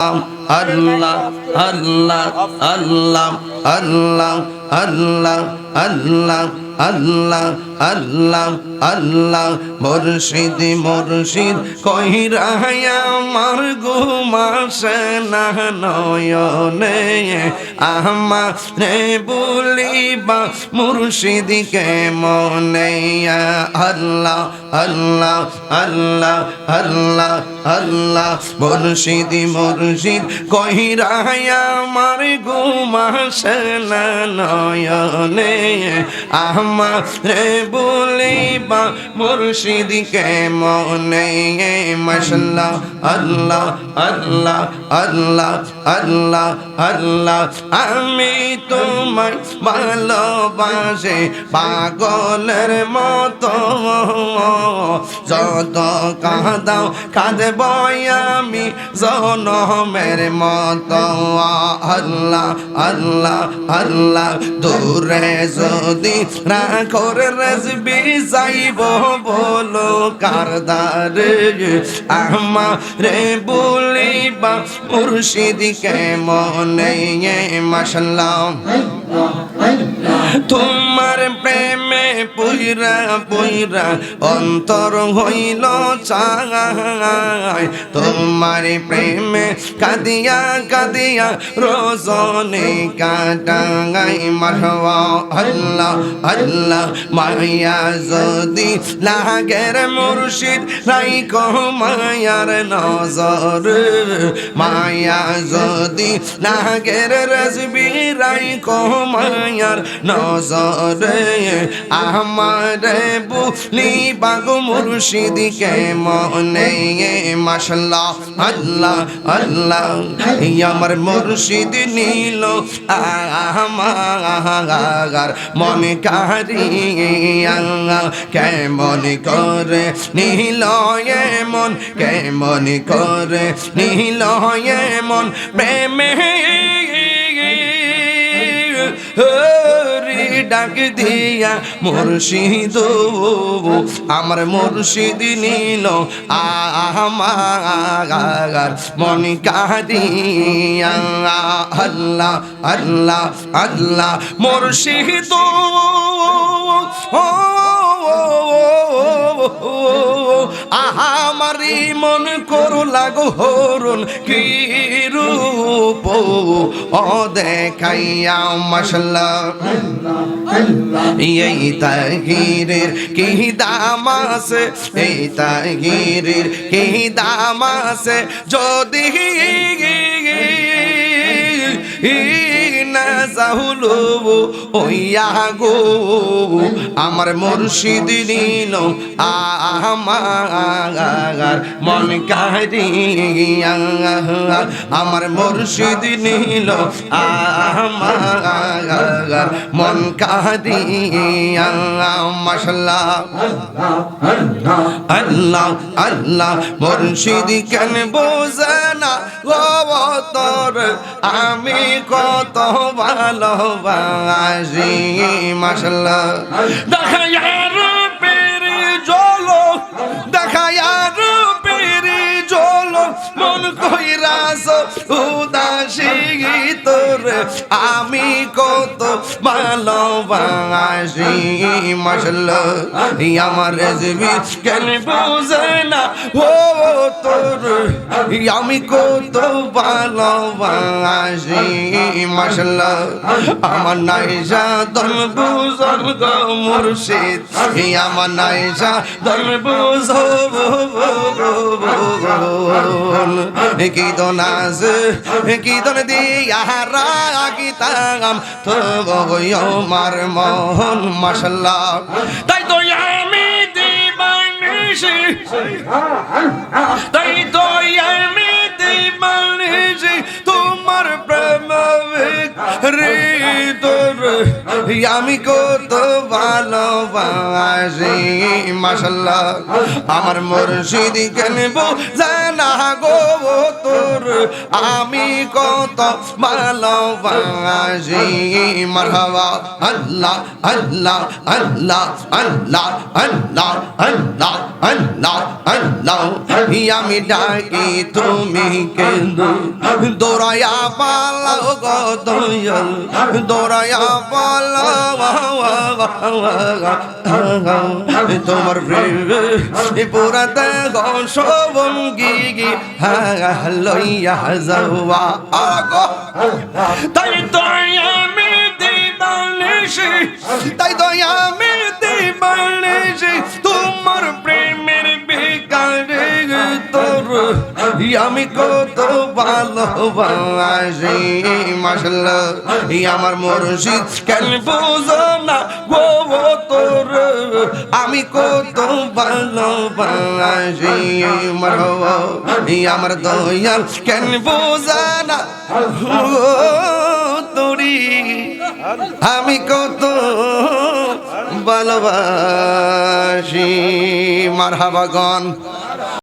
আল্লাহ আল্লাহ আল্লাহ আল্লাহ আল্লাহ আল্লাহ আল্লাহ আল্লাহ আল্লাহ মুর্শিদ মুর্শিদ কইরা আমার ঘুমাসে না নয়নে আমারে বলিবা মুর্শিদকে মনে আল্লাহ আল্লাহ আল্লাহ আল্লাহ আল্লাহ মুর্শিদ মুর্শিদ কইরা আমার ঘুমাসে না নয়নে আমারে বলিবা মুর্শিদকে মনে মাশাআল্লাহ আল্লাহ আল্লাহ আল্লাহ আল্লাহ আল্লাহ আমি তোমায় ভালোবাসি পাগলের মতো যত কাঁদাও কাঁদব আমি জনমের মতো আল্লাহ আল্লাহ আল্লাহ দূরে যদি রাখর রাজবি যাইব বলো কারদারে আমারে বলিবা মুর্শিদকে মনে মাশাআল্লাহ তোমার প্রেমে পুইরা পুইরা অন্তর হইল চাই তোমার প্রেমে কাঁদিয়া কাঁদিয়া রজনী কাটাই মারওয়া আল্লাহ আল্লাহ মায়া যদি লাগের মুর্শিদ রাইখো মায়ার নজর মায়া যদি লাগের রাজবি রাইখো মায়ার নজরে আমারে বলিবা গো মুর্শিদকে মনে মাশাআল্লাহ আল্লাহ আল্লাহ আমার মুর্শিদ নীল আমার মন কারিয়া কেমন করে নীল মন কেমন করে নীল মন প্রেমে ডাক দিয়া মুর্শিদ আমার মুর্শিদ নীল আমার মন কারিয়া আল্লাহ আল্লাহ আল্লাহ মুর্শিদ আমারি মন করু লাগো হরুন কি রূপ ও দেখাইয়া মাশাআল্লাহ এই তাহিরের কি দাম আছে এই তাহিরের কি দাম আছে যদি না যাহুলো ওইয়া গো আমার মুর্শিদ নীল আমার মন কারিয়া আমার মুর্শিদ নীল আমার মন কারিয়া মাশাআল্লাহ আল্লাহ আল্লাহ মুর্শিদ কেন বোঝে না গো তোর আমি কত ভালোবাসি মাশাআল্লাহ দেখায়ার পেরি জলো দেখায়ার পেরি জলো মন কইরাস উদাসী তোর আমি কত ভালোবাসি মাশাআল্লাহ আমার রেজবি কেন বুঝে না ও তোর আমি কত ভালোবাসি মাশাআল্লাহ আমার নাইজা দল বুঝল গো মুর্শিদ আমার নাইজা দল বুঝল কি তো নাজ কি তো দিয়া রাগিতাম তো আমার মন মাশাআল্লাহ তাই তো আমি দিবানিশি তাই তো আমি দিবানিশি তোমার প্রেম রে তোর আমি কত ভালোবাসি মাশাআল্লাহ আমার মুর্শিদ কেন বোঝে না গো তোর আমি কত ভালোবাসি মারহাবা আল্লাহ আল্লাহ আল্লাহ আল্লাহ আল্লাহ আল্লাহ আল্লাহ আল্লাহ আমি ডাকি তুমি কেঁদো দৌড়ায়া পালাও গো দয়াল দৌড়ায়া পালাও তোমার প্রেম পুরাতে গসবঙ্গি লইয়া যাওয়া তাই তো আমি দিবানিশি তাই তো আমি দিবানিশি তোমার প্রেমের বিকারে তোর আমি কত ভালোবাসি মাশাআল্লাহ আমার মুর্শিদ কেন বুঝো না গো তোর আমি কত ভালোবাসি মারহাবা আমার দয়াল কেন বুঝো না তোরি আমি কত ভালোবাসি মারহাবা গান